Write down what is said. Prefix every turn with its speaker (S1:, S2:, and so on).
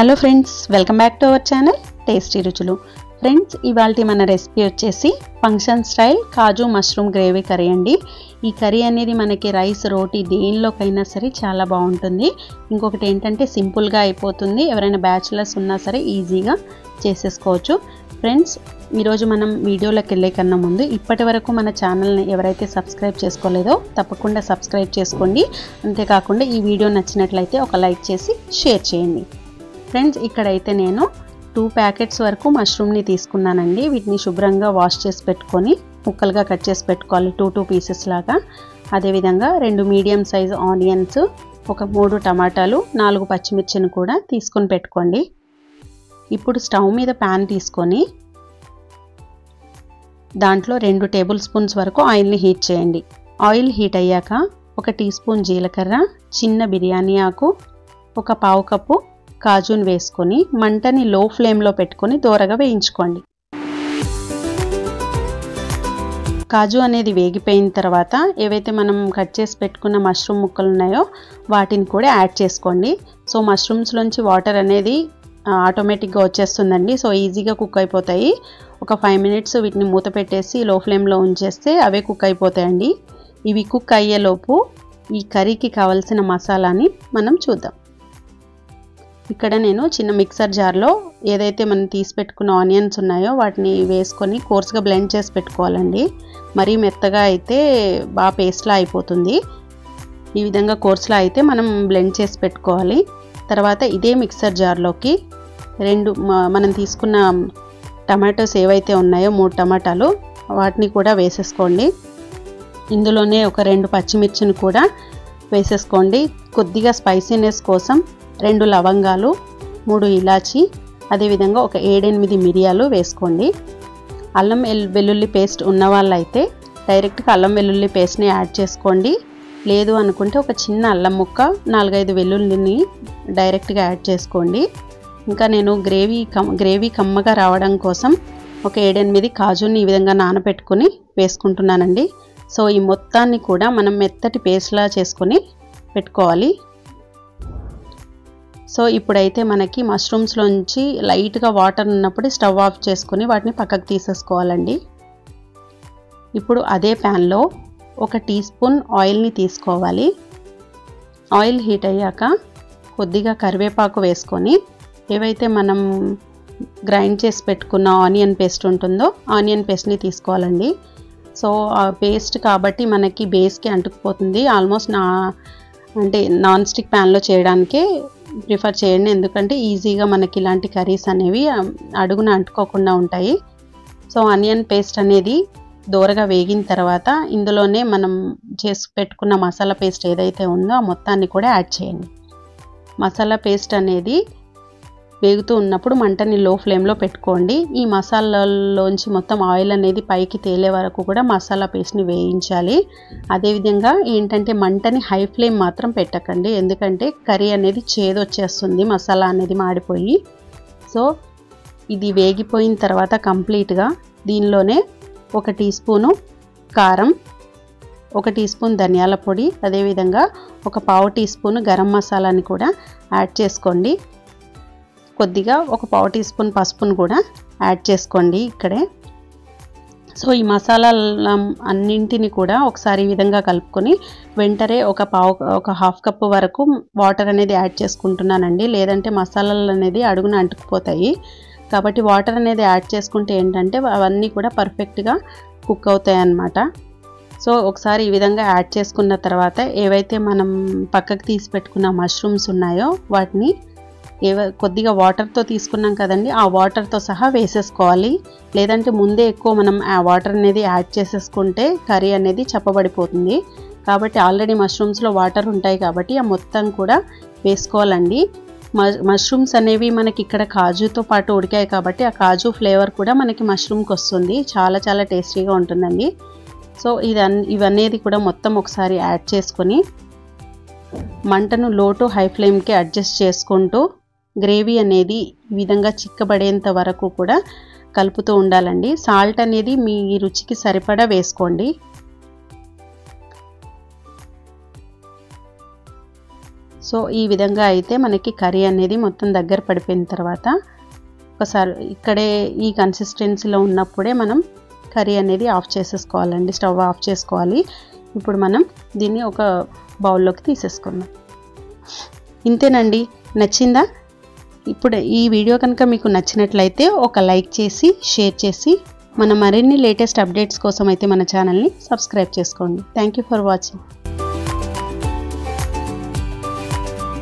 S1: Hello friends, welcome back to our channel tasty రుచులు. Friends, ఇవాల్టి మన రెసిపీ వచ్చేసి ఫంక్షన్ స్టైల్ కాజు మష్రూమ్ గ్రేవీ కర్రీ అండి. ఈ కర్రీ అనేది మనకి రైస్, రోటీ దేనిలోకైనా సరే చాలా బాగుంటుంది. ఇంకొకటి ఏంటంటే సింపుల్గా అయిపోతుంది. ఎవరైనా బ్యాచులర్స్ ఉన్నా సరే ఈజీగా చేసేసుకోవచ్చు. ఫ్రెండ్స్, ఈరోజు మనం వీడియోలోకి వెళ్ళే కన్నా ముందు ఇప్పటి వరకు మన ఛానల్ని ఎవరైతే సబ్స్క్రైబ్ చేసుకోలేదో తప్పకుండా సబ్స్క్రైబ్ చేసుకోండి. అంతేకాకుండా ఈ వీడియో నచ్చినట్లయితే ఒక లైక్ చేసి షేర్ చేయండి. ఫ్రెండ్స్, ఇక్కడైతే నేను 2 ప్యాకెట్స్ వరకు మష్రూమ్ని తీసుకున్నానండి. వీటిని శుభ్రంగా వాష్ చేసి పెట్టుకొని ముక్కలుగా కట్ చేసి పెట్టుకోవాలి, 2 పీసెస్ లాగా. అదేవిధంగా 2 మీడియం సైజ్ ఆనియన్స్, ఒక 3 టమాటాలు, 4 పచ్చిమిర్చిని కూడా తీసుకొని పెట్టుకోండి. ఇప్పుడు స్టవ్ మీద ప్యాన్ తీసుకొని దాంట్లో 2 టేబుల్ స్పూన్స్ వరకు ఆయిల్ని హీట్ చేయండి. ఆయిల్ హీట్ అయ్యాక 1 టీ స్పూన్ జీలకర్ర, చిన్న బిర్యానీ ఆకు, ఒక పావు కప్పు కాజుని వేసుకొని మంటని లో ఫ్లేమ్లో పెట్టుకొని దోరగా వేయించుకోండి. కాజు అనేది వేగిపోయిన తర్వాత ఏవైతే మనం కట్ చేసి పెట్టుకున్న మష్రూమ్ ముక్కలు ఉన్నాయో వాటిని కూడా యాడ్ చేసుకోండి. సో మష్రూమ్స్లోంచి వాటర్ అనేది ఆటోమేటిక్గా వచ్చేస్తుందండి. సో ఈజీగా కుక్ అయిపోతాయి. ఒక 5 మినిట్స్ వీటిని మూత పెట్టేసి లో ఫ్లేమ్లో ఉంచేస్తే అవే కుక్ అయిపోతాయండి. ఇవి కుక్ అయ్యేలోపు ఈ కర్రీకి కావాల్సిన మసాలాని మనం చూద్దాం. ఇక్కడ నేను చిన్న మిక్సర్ జార్లో ఏదైతే మనం తీసి పెట్టుకున్న ఆనియన్స్ ఉన్నాయో వాటిని వేసుకొని కోర్స్గా బ్లెండ్ చేసి పెట్టుకోవాలండి. మరీ మెత్తగా అయితే బాగా పేస్ట్లా అయిపోతుంది. ఈ విధంగా కోర్స్లా అయితే మనం బ్లెండ్ చేసి పెట్టుకోవాలి. తర్వాత ఇదే మిక్సర్ జార్లోకి 2 మనం తీసుకున్న టమాటోస్ ఏవైతే ఉన్నాయో 3 టమాటాలు వాటిని కూడా వేసేసుకోండి. ఇందులోనే ఒక 2 పచ్చిమిర్చిని కూడా వేసేసుకోండి. కొద్దిగా స్పైసీనెస్ కోసం 2 లవంగాలు, 3 ఇలాచి, అదేవిధంగా ఒక 7-8 మిరియాలు వేసుకోండి. అల్లం వెల్లుల్లి పేస్ట్ ఉన్న వాళ్ళైతే డైరెక్ట్గా అల్లం వెల్లుల్లి పేస్ట్ని యాడ్ చేసుకోండి. లేదు అనుకుంటే ఒక చిన్న అల్లం ముక్క, 4-5 వెల్లుల్లిని డైరెక్ట్గా యాడ్ చేసుకోండి. ఇంకా నేను గ్రేవీ కమ్మగా రావడం కోసం ఒక 7-8 కాజుని ఈ విధంగా నానబెట్టుకుని వేసుకుంటున్నానండి. సో ఈ మొత్తాన్ని కూడా మనం మెత్తటి పేస్ట్లా చేసుకొని పెట్టుకోవాలి. సో ఇప్పుడైతే మనకి మష్రూమ్స్లోంచి లైట్గా వాటర్ ఉన్నప్పుడు స్టవ్ ఆఫ్ చేసుకొని వాటిని పక్కకు తీసేసుకోవాలండి. ఇప్పుడు అదే ప్యాన్లో 1 టీ స్పూన్ ఆయిల్ని తీసుకోవాలి. ఆయిల్ హీట్ అయ్యాక కొద్దిగా కరివేపాకు వేసుకొని ఏవైతే మనం గ్రైండ్ చేసి పెట్టుకున్న ఆనియన్ పేస్ట్ ఉంటుందో ఆనియన్ పేస్ట్ని తీసుకోవాలండి. సో ఆ పేస్ట్ కాబట్టి మనకి బేస్కి అంటుకుపోతుంది. ఆల్మోస్ట్ నాన్ స్టిక్ ప్యాన్లో చేయడానికే ప్రిఫర్ చేయండి. ఎందుకంటే ఈజీగా మనకి ఇలాంటి కర్రీస్ అనేవి అడుగున అంటుకోకుండా ఉంటాయి. సో ఆనియన్ పేస్ట్ అనేది దోరగా వేగిన తర్వాత ఇందులోనే మనం చేసి పెట్టుకున్న మసాలా పేస్ట్ ఏదైతే ఉందో ఆ మొత్తాన్ని కూడా యాడ్ చేయండి. మసాలా పేస్ట్ అనేది వేగుతూ ఉన్నప్పుడు మంటని లో ఫ్లేమ్లో పెట్టుకోండి. ఈ మసాలాలోంచి మొత్తం ఆయిల్ అనేది పైకి తేలే వరకు కూడా మసాలా పేస్ట్ని వేయించాలి. అదేవిధంగా ఏంటంటే మంటని హై ఫ్లేమ్ మాత్రం పెట్టకండి, ఎందుకంటే కర్రీ అనేది చేదొచ్చేస్తుంది మసాలా అనేది మాడిపోయి. సో ఇది వేగిపోయిన తర్వాత కంప్లీట్గా దీనిలోనే 1 టీ స్పూను కారం, 1 టీ స్పూన్ ధనియాల పొడి, అదేవిధంగా ఒక పావు టీ స్పూన్ గరం మసాలాని కూడా యాడ్ చేసుకోండి. కొద్దిగా ఒక పావు టీ స్పూన్ పసుపును కూడా యాడ్ చేసుకోండి ఇక్కడే. సో ఈ మసాలాల అన్నింటిని కూడా ఒకసారి ఈ విధంగా కలుపుకొని వెంటనే ఒక హాఫ్ కప్పు వరకు వాటర్ అనేది యాడ్ చేసుకుంటున్నానండి. లేదంటే మసాలాలు అనేది అడుగున అంటుకుపోతాయి. కాబట్టి వాటర్ అనేది యాడ్ చేసుకుంటే ఏంటంటే అవన్నీ కూడా పర్ఫెక్ట్గా కుక్ అవుతాయి అన్నమాట. సో ఒకసారి ఈ విధంగా యాడ్ చేసుకున్న తర్వాత ఏవైతే మనం పక్కకు తీసి పెట్టుకున్న మష్రూమ్స్ ఉన్నాయో వాటిని కొద్దిగా వాటర్తో తీసుకున్నాం కదండి, ఆ వాటర్తో సహా వేసేసుకోవాలి. లేదంటే ముందే ఎక్కువ మనం ఆ వాటర్ అనేది యాడ్ చేసేసుకుంటే కర్రీ అనేది చప్పబడిపోతుంది. కాబట్టి ఆల్రెడీ మష్రూమ్స్లో వాటర్ ఉంటాయి కాబట్టి ఆ మొత్తం కూడా వేసుకోవాలండి. మష్రూమ్స్ అనేవి మనకి ఇక్కడ కాజుతో పాటు ఉడికాయి కాబట్టి ఆ కాజు ఫ్లేవర్ కూడా మనకి మష్రూమ్కి వస్తుంది. చాలా చాలా టేస్టీగా ఉంటుందండి. సో ఇవన్నీ కూడా మొత్తం ఒకసారి యాడ్ చేసుకొని మంటను లో టు హై ఫ్లేమ్కి అడ్జస్ట్ చేసుకుంటూ గ్రేవీ అనేది ఈ విధంగా చిక్కబడేంత వరకు కూడా కలుపుతూ ఉండాలండి. సాల్ట్ అనేది మీ రుచికి సరిపడా వేసుకోండి. సో ఈ విధంగా అయితే మనకి కర్రీ అనేది మొత్తం దగ్గర పడిపోయిన తర్వాత ఒకసారి ఇక్కడే ఈ కన్సిస్టెన్సీలో ఉన్నప్పుడే మనం కర్రీ అనేది ఆఫ్ చేసేసుకోవాలండి, స్టవ్ ఆఫ్ చేసుకోవాలి. ఇప్పుడు మనం దీన్ని ఒక బౌల్లోకి తీసేసుకుందాం. ఇంతేనండి. నచ్చిందా? ఇప్పుడు ఈ వీడియో కనుక మీకు నచ్చినట్లయితే ఒక లైక్ చేసి షేర్ చేసి మన మరిన్ని లేటెస్ట్ అప్డేట్స్ కోసం అయితే మన ఛానల్ని సబ్స్క్రైబ్ చేసుకోండి. Thank you for watching.